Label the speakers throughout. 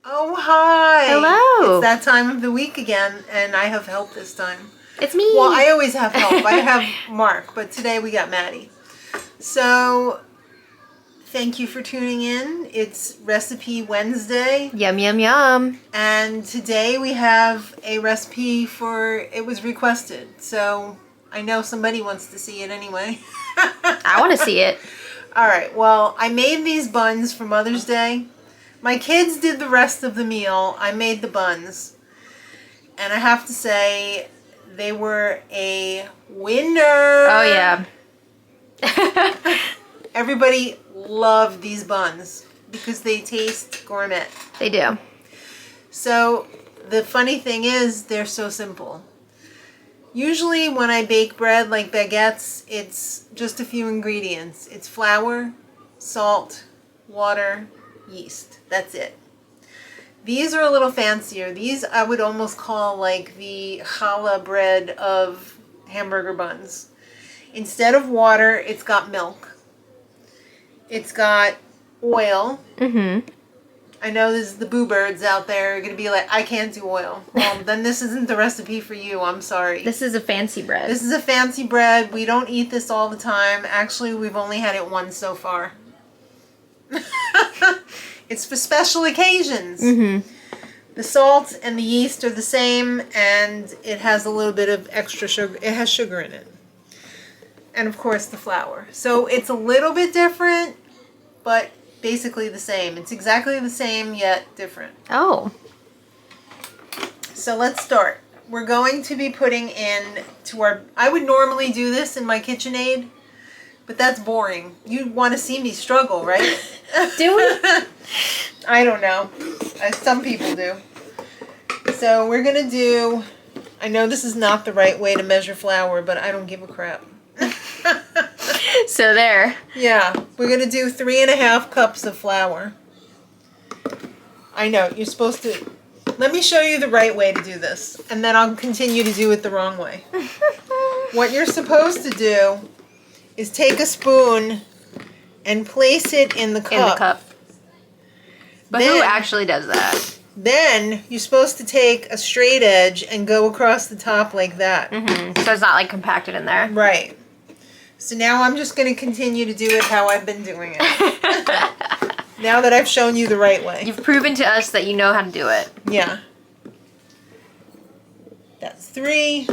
Speaker 1: Oh, hi.
Speaker 2: Hello.
Speaker 1: It's that time of the week again, and I have help this time.
Speaker 2: It's me.
Speaker 1: Well, I always have help. I have Mark, but today we got Maddie. So, thank you for tuning in. It's Recipe Wednesday.
Speaker 2: Yum, yum, yum.
Speaker 1: And today we have a recipe it was requested. So, I know somebody wants to see it anyway.
Speaker 2: I want to see it.
Speaker 1: All right, well, I made these buns for Mother's Day. My kids did the rest of the meal. I made the buns. And I have to say, they were a winner.
Speaker 2: Oh, yeah.
Speaker 1: Everybody loved these buns because they taste gourmet.
Speaker 2: They do.
Speaker 1: So the funny thing is, they're so simple. Usually when I bake bread like baguettes, it's just a few ingredients. It's flour, salt, water, yeast. That's it. These are a little fancier. These I would almost call like the challah bread of hamburger buns. Instead of water, it's got milk. It's got oil.
Speaker 2: Mm-hmm.
Speaker 1: I know there's the boo birds out there are going to be like, I can't do oil. Well, then this isn't the recipe for you. I'm sorry.
Speaker 2: This is a fancy bread.
Speaker 1: This is a fancy bread. We don't eat this all the time. Actually, we've only had it once so far. It's for special occasions.
Speaker 2: Mm-hmm.
Speaker 1: The salt and the yeast are the same, and it has a little bit of extra sugar. It has sugar in it. And of course the flour. So it's a little bit different, but basically the same. It's exactly the same, yet different.
Speaker 2: Oh.
Speaker 1: So let's start. We're going to be putting in I would normally do this in my KitchenAid, but that's boring. You want to see me struggle, right?
Speaker 2: Do we?
Speaker 1: I don't know. Some people do. So we're going to do, I know this is not the right way to measure flour, but I don't give a crap.
Speaker 2: So there.
Speaker 1: Yeah, we're going to do 3.5 cups of flour. I know, you're supposed to, let me show you the right way to do this, and then I'll continue to do it the wrong way. What you're supposed to do is take a spoon and place it in the cup.
Speaker 2: In the cup. But
Speaker 1: Then,
Speaker 2: who actually does that?
Speaker 1: Then you're supposed to take a straight edge and go across the top like that.
Speaker 2: Mm-hmm. So it's not like compacted in there.
Speaker 1: Right. So now I'm just going to continue to do it how I've been doing it. Now that I've shown you the right way.
Speaker 2: You've proven to us that you know how to do it.
Speaker 1: Yeah. That's 3.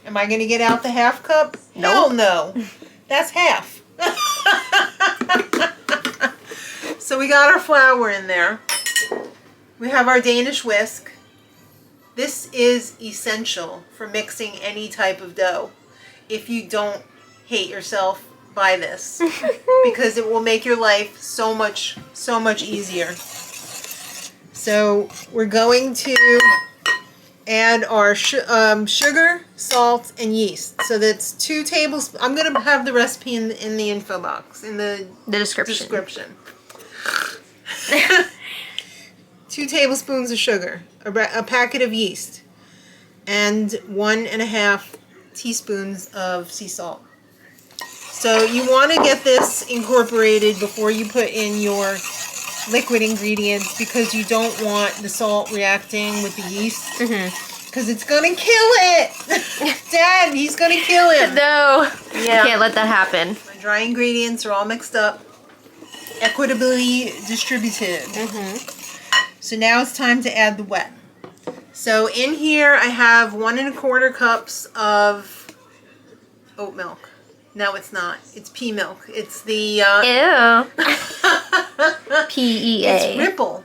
Speaker 1: Am I going to get out the half cup?
Speaker 2: Nope.
Speaker 1: Hell no. That's half. So we got our flour in there. We have our Danish whisk. This is essential for mixing any type of dough. If you don't hate yourself, buy this. Because it will make your life so much easier. So we're going to add our sugar, salt, and yeast. So that's 2 tablespoons. I'm going to have the recipe in the info box, in the description. 2 tablespoons of sugar, a packet of yeast, and 1.5 teaspoons of sea salt. So you want to get this incorporated before you put in your liquid ingredients because you don't want the salt reacting with the yeast. Because it's going to kill it. Dad, he's going to kill it.
Speaker 2: No.
Speaker 1: Yeah.
Speaker 2: You can't let that happen.
Speaker 1: My dry ingredients are all mixed up, equitably distributed. So now it's time to add the wet. So in here I have 1.25 cups of oat milk. No, it's not. It's pea milk. It's the
Speaker 2: Ew. PEA.
Speaker 1: It's Ripple.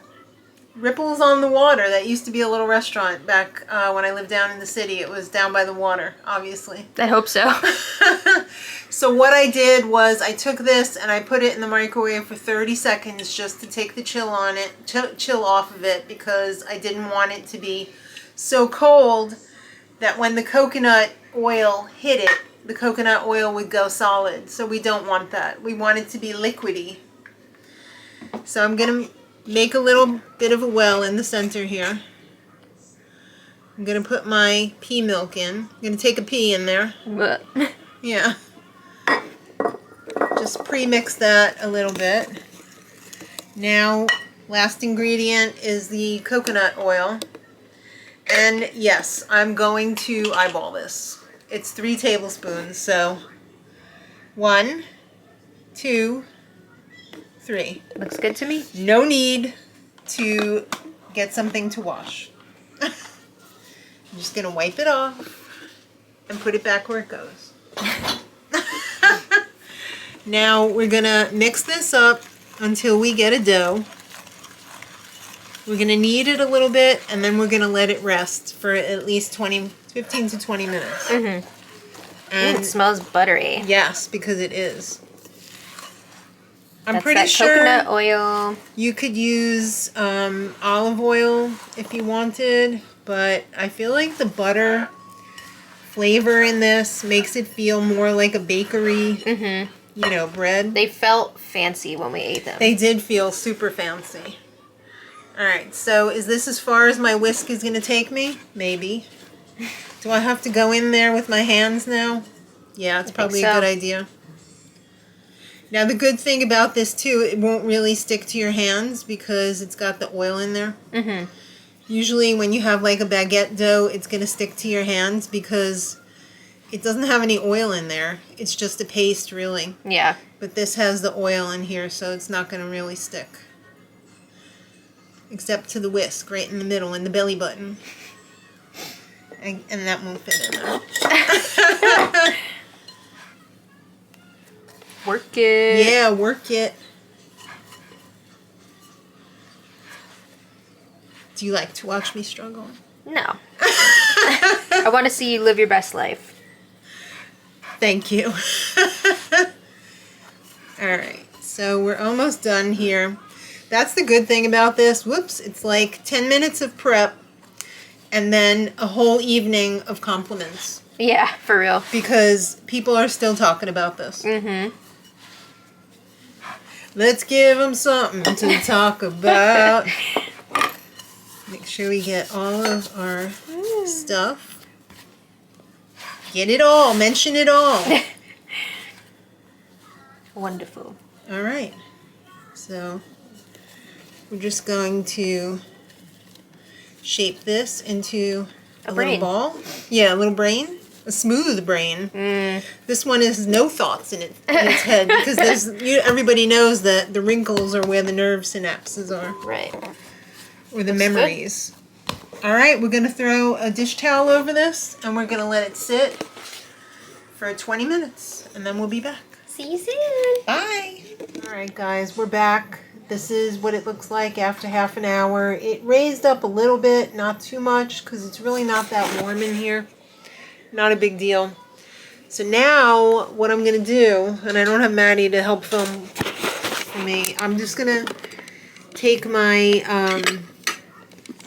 Speaker 1: Ripple's on the Water. That used to be a little restaurant back when I lived down in the city. It was down by the water, obviously.
Speaker 2: I hope so.
Speaker 1: So what I did was I took this and I put it in the microwave for 30 seconds just to take the chill off of it because I didn't want it to be so cold that when the coconut oil hit it, the coconut oil would go solid. So we don't want that. We want it to be liquidy. So I'm going to make a little bit of a well in the center here. I'm going to put my pea milk in. I'm going to take a pea in there. Yeah. Just pre-mix that a little bit. Now Last ingredient is the coconut oil. And yes, I'm going to eyeball this. It's 3 tablespoons, so 1, 2, 3.
Speaker 2: Looks good to me.
Speaker 1: No need to get something to wash. I'm just going to wipe it off and put it back where it goes. Now we're going to mix this up until we get a dough. We're going to knead it a little bit, and then we're going to let it rest for at least 15 to 20 minutes.
Speaker 2: Mm-hmm.
Speaker 1: And
Speaker 2: it smells buttery.
Speaker 1: yes, because it is. I'm
Speaker 2: That's
Speaker 1: pretty
Speaker 2: that
Speaker 1: sure
Speaker 2: coconut oil.
Speaker 1: you could use olive oil if you wanted, but I feel like the butter flavor in this makes it feel more like a bakery, bread.
Speaker 2: They felt fancy when we ate them.
Speaker 1: They did feel super fancy. Alright, so is this as far as my whisk is going to take me? Maybe. Do I have to go in there with my hands now? Yeah, it's probably a good idea. Now the good thing about this too, it won't really stick to your hands because it's got the oil in there. Mm-hmm. Usually when you have like a baguette dough, it's going to stick to your hands because it doesn't have any oil in there. It's just a paste really.
Speaker 2: Yeah.
Speaker 1: But this has the oil in here, so it's not going to really stick. Except to the whisk, right in the middle, in the belly button. And that won't fit in there.
Speaker 2: Work it.
Speaker 1: Yeah, work it. Do you like to watch me struggle?
Speaker 2: No. I want to see you live your best life.
Speaker 1: Thank you. Alright, so we're almost done here. That's the good thing about this. Whoops, it's like 10 minutes of prep and then a whole evening of compliments.
Speaker 2: Yeah, for real.
Speaker 1: Because people are still talking about this.
Speaker 2: Mm-hmm.
Speaker 1: Let's give them something to talk about. Make sure we get all of our stuff. Get it all. Mention it all.
Speaker 2: Wonderful.
Speaker 1: All right. So we're just going to shape this into a little ball. Yeah, a little brain. A smooth brain. This one has no thoughts in its head because everybody knows that the wrinkles are where the nerve synapses are.
Speaker 2: Right.
Speaker 1: Or the memories. All right, we're going to throw a dish towel over this and we're going to let it sit for 20 minutes and then we'll be back.
Speaker 2: See you soon.
Speaker 1: Bye. All right, guys, we're back. This is what it looks like after half an hour. It raised up a little bit, not too much because it's really not that warm in here. Not a big deal. So now what I'm going to do, and I don't have Maddie to help film for me, I'm just going to take my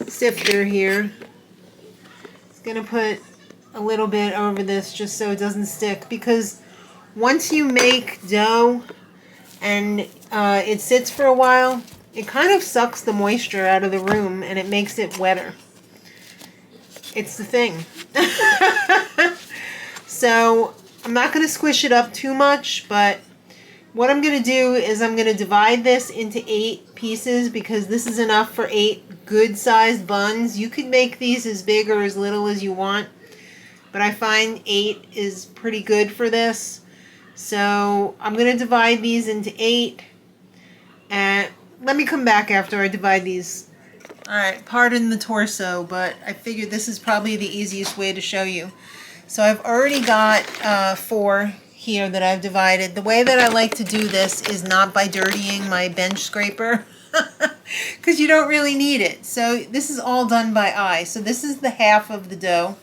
Speaker 1: sifter here. It's going to put a little bit over this just so it doesn't stick, because once you make dough and it sits for a while, it kind of sucks the moisture out of the room and it makes it wetter. It's the thing. So I'm not going to squish it up too much, but what I'm going to do is I'm going to divide this into 8 pieces because this is enough for 8 good sized buns. You could make these as big or as little as you want, but I find 8 is pretty good for this. So I'm going to divide these into 8, and let me come back after I divide these. Alright, pardon the torso, but I figured this is probably the easiest way to show you. So I've already got 4 here that I've divided. The way that I like to do this is not by dirtying my bench scraper, because you don't really need it. So this is all done by eye. So this is the half of the dough.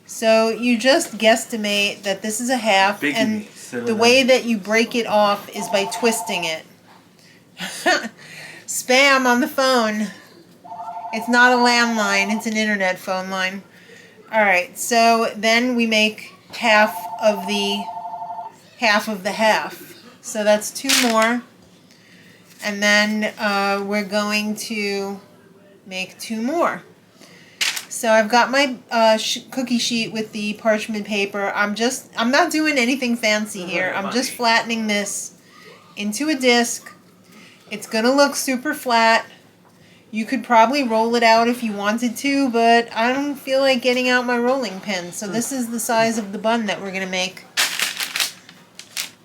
Speaker 1: So you just guesstimate that this is a half, and the way that you break it off is by twisting it. Spam on the phone. It's not a landline, it's an internet phone line. Alright, so then we make half of the half. So that's 2 more. And then we're going to make 2 more. So I've got my cookie sheet with the parchment paper. I'm not doing anything fancy here. I'm just flattening this into a disc. It's going to look super flat. You could probably roll it out if you wanted to, but I don't feel like getting out my rolling pin. So this is the size of the bun that we're going to make.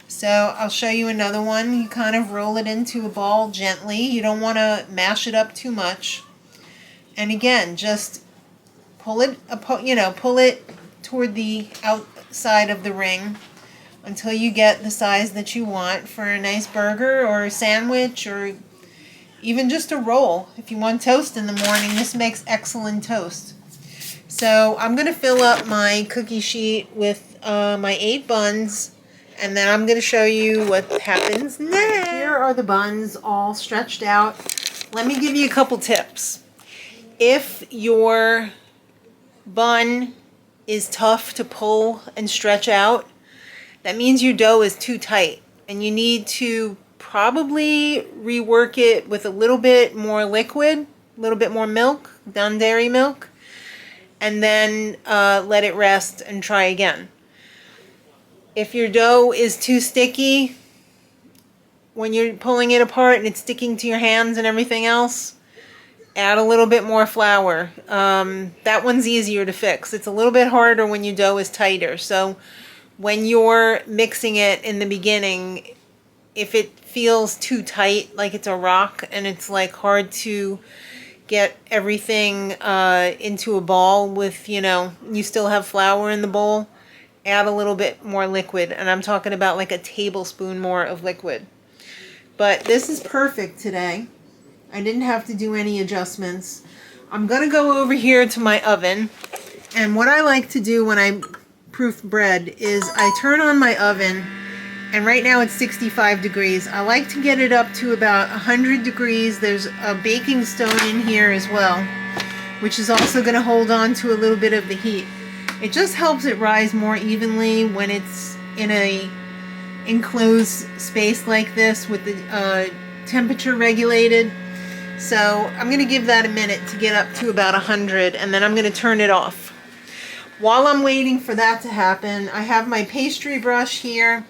Speaker 1: So I'll show you another one. You kind of roll it into a ball gently. You don't want to mash it up too much. And again, just pull it, pull it toward the outside of the ring until you get the size that you want for a nice burger or a sandwich or even just a roll. If you want toast in the morning, this makes excellent toast. So I'm going to fill up my cookie sheet with my 8 buns, and then I'm going to show you what happens next. Here are the buns all stretched out. Let me give you a couple tips. If your bun is tough to pull and stretch out, that means your dough is too tight, and you need to probably rework it with a little bit more liquid, a little bit more milk, non-dairy milk, and then let it rest and try again. If your dough is too sticky when you're pulling it apart and it's sticking to your hands and everything else, add a little bit more flour. That one's easier to fix. It's a little bit harder when your dough is tighter. So when you're mixing it in the beginning, if it feels too tight, like it's a rock, and it's like hard to get everything into a ball with, you still have flour in the bowl, add a little bit more liquid. And I'm talking about like a tablespoon more of liquid. But this is perfect today. I didn't have to do any adjustments. I'm going to go over here to my oven. And what I like to do when I proof bread is I turn on my oven. And right now it's 65 degrees. I like to get it up to about 100 degrees. There's a baking stone in here as well, which is also going to hold on to a little bit of the heat. It just helps it rise more evenly when it's in a enclosed space like this with the temperature regulated. So I'm going to give that a minute to get up to about 100, and then I'm going to turn it off. While I'm waiting for that to happen, I have my pastry brush here.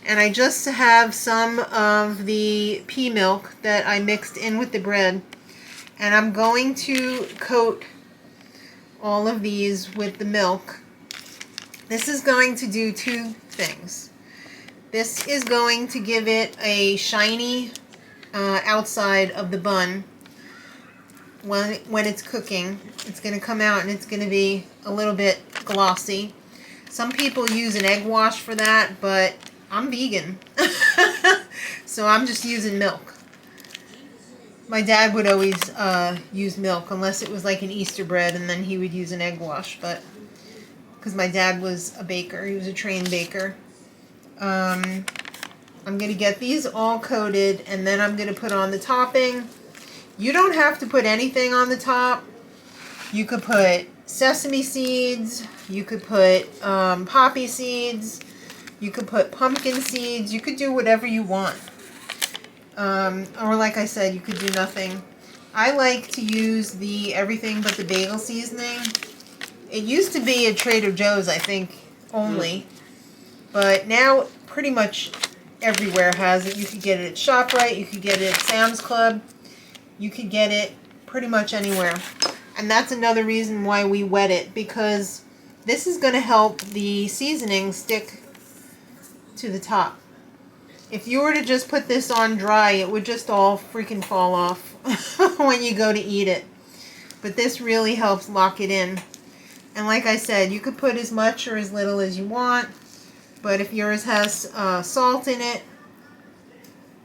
Speaker 1: And I just have some of the pea milk that I mixed in with the bread. And I'm going to coat all of these with the milk. This is going to do 2 things. This is going to give it a shiny outside of the bun. When it's cooking, it's going to come out and it's going to be a little bit glossy. Some people use an egg wash for that, but I'm vegan, so I'm just using milk. My dad would always use milk unless it was like an Easter bread, and then he would use an egg wash, but because my dad was a baker, he was a trained baker. I'm going to get these all coated, and then I'm going to put on the topping. You don't have to put anything on the top. You could put sesame seeds, you could put poppy seeds, you could put pumpkin seeds. You could do whatever you want. Or like I said, you could do nothing. I like to use the everything but the bagel seasoning. It used to be at Trader Joe's, I think, only. But now pretty much everywhere has it. You could get it at ShopRite. You could get it at Sam's Club. You could get it pretty much anywhere. And that's another reason why we wet it, because this is going to help the seasoning stick to the top. If you were to just put this on dry, it would just all freaking fall off when you go to eat it. But this really helps lock it in. And like I said, you could put as much or as little as you want. But if yours has salt in it,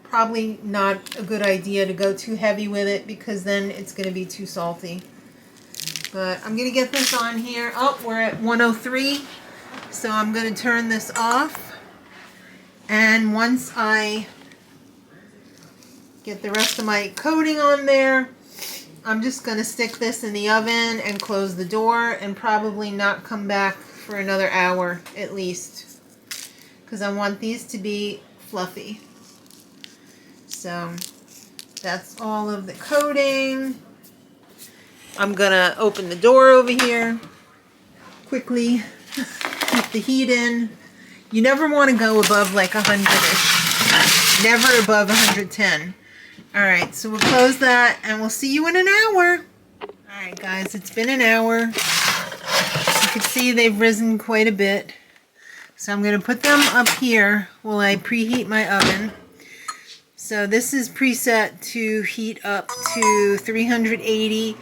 Speaker 1: probably not a good idea to go too heavy with it, because then it's going to be too salty. But I'm going to get this on here. Oh, we're at 103. So I'm going to turn this off. And once I get the rest of my coating on there, I'm just going to stick this in the oven and close the door and probably not come back for another hour at least, because I want these to be fluffy. So that's all of the coating. I'm going to open the door over here quickly, keep the heat in. You never want to go above like 100-ish, never above 110. Alright, so we'll close that and we'll see you in an hour. Alright guys, it's been an hour. You can see they've risen quite a bit. So I'm going to put them up here while I preheat my oven. So this is preset to heat up to 380,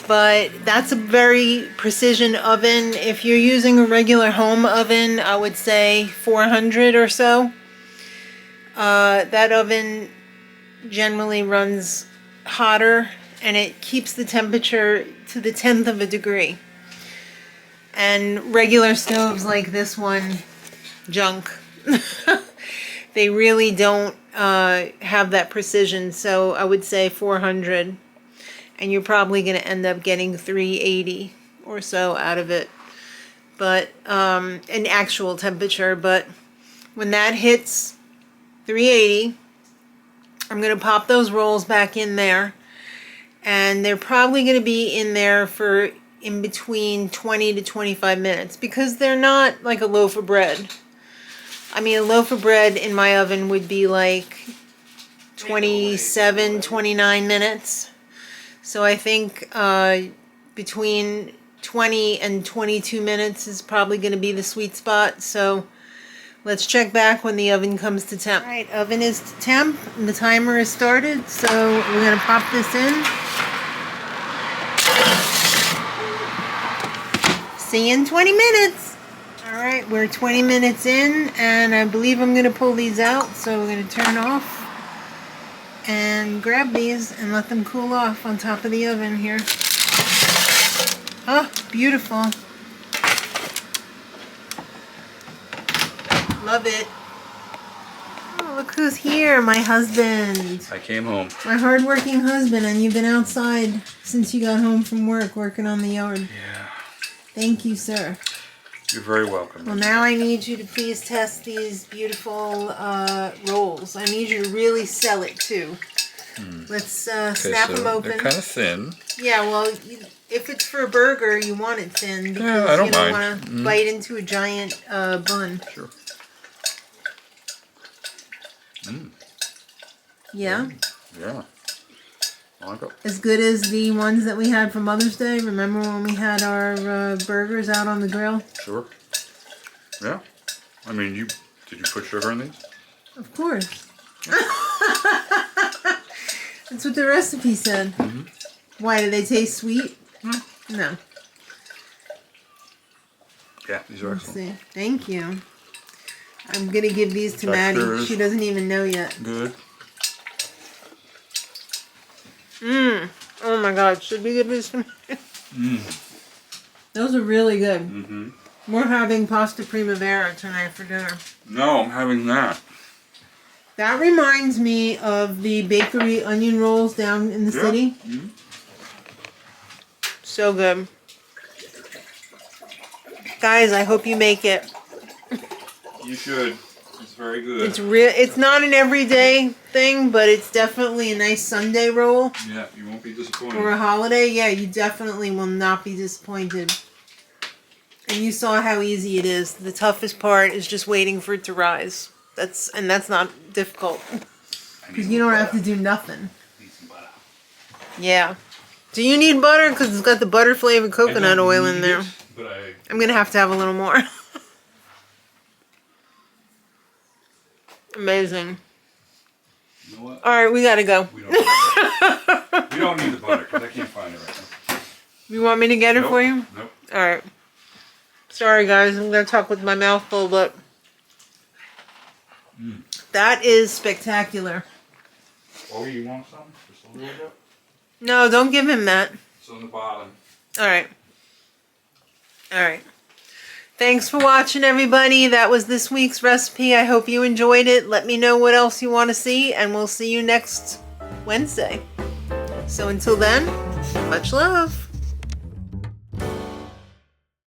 Speaker 1: but that's a very precision oven. If you're using a regular home oven, I would say 400 or so. That oven generally runs hotter and it keeps the temperature to the 10th of a degree. And regular stoves like this one, junk. They really don't have that precision, so I would say 400. And you're probably going to end up getting 380 or so out of it. But an actual temperature. But when that hits 380, I'm going to pop those rolls back in there. And they're probably going to be in there for in between 20 to 25 minutes because they're not like a loaf of bread. I mean, a loaf of bread in my oven would be like 27, 29 minutes. So I think between 20 and 22 minutes is probably going to be the sweet spot. So let's check back when the oven comes to temp. All right, oven is to temp and the timer is started. So we're going to pop this in. See you in 20 minutes. All right, we're 20 minutes in and I believe I'm going to pull these out. So we're going to turn off and grab these and let them cool off on top of the oven here. Oh, beautiful. Love it. Oh, look who's here, my husband.
Speaker 3: I came home.
Speaker 1: My hardworking husband, and you've been outside since you got home from work working on the yard.
Speaker 3: Yeah.
Speaker 1: Thank you, sir.
Speaker 3: You're very welcome.
Speaker 1: Well, now I need you to please test these beautiful rolls. I need you to really sell it, too. Let's snap them open.
Speaker 3: They're kind of thin.
Speaker 1: Yeah, well, if it's for a burger, you want it thin because
Speaker 3: Yeah, I don't
Speaker 1: you don't
Speaker 3: mind.
Speaker 1: want to bite into a giant bun.
Speaker 3: Sure.
Speaker 1: Yeah?
Speaker 3: Yeah. I like it.
Speaker 1: As good as the ones that we had for Mother's Day. Remember when we had our burgers out on the grill?
Speaker 3: Sure. Yeah. I mean, did you put sugar in these?
Speaker 1: Of course. That's what the recipe said. Why, do they taste sweet? No.
Speaker 3: Yeah, these are
Speaker 1: Let's
Speaker 3: excellent.
Speaker 1: see. Thank you. I'm going to give these to Maddie.
Speaker 3: Texture is
Speaker 1: She doesn't even know yet.
Speaker 3: Good.
Speaker 1: Oh my God. Should we give these to Those are really good. We're having pasta primavera tonight for dinner.
Speaker 3: No, I'm having that.
Speaker 1: That reminds me of the bakery onion rolls down in the city. So good. Guys, I hope you make it.
Speaker 3: You should. It's very good.
Speaker 1: It's not an everyday thing, but it's definitely a nice Sunday roll.
Speaker 3: Yeah, you won't be disappointed.
Speaker 1: Or a holiday. Yeah, you definitely will not be disappointed. And you saw how easy it is. The toughest part is just waiting for it to rise. That's not difficult. Because you don't have to do nothing.
Speaker 3: Need some butter.
Speaker 1: Yeah. Do you need butter? Because it's got the butter flavored coconut oil in there.
Speaker 3: But
Speaker 1: I'm going to have a little more. Amazing.
Speaker 3: You know what?
Speaker 1: Alright, we got to go.
Speaker 3: We don't need it. We don't need the butter because I can't find it right now.
Speaker 1: You want me to get it for you?
Speaker 3: Nope.
Speaker 1: Alright. Sorry guys, I'm going to talk with my mouth full, but that is spectacular.
Speaker 3: Oh, you want some? Just a little bit?
Speaker 1: No, don't give him that.
Speaker 3: It's on the bottom.
Speaker 1: Alright. Alright. Thanks for watching, everybody. That was this week's recipe. I hope you enjoyed it. Let me know what else you want to see, and we'll see you next Wednesday. So until then, much love.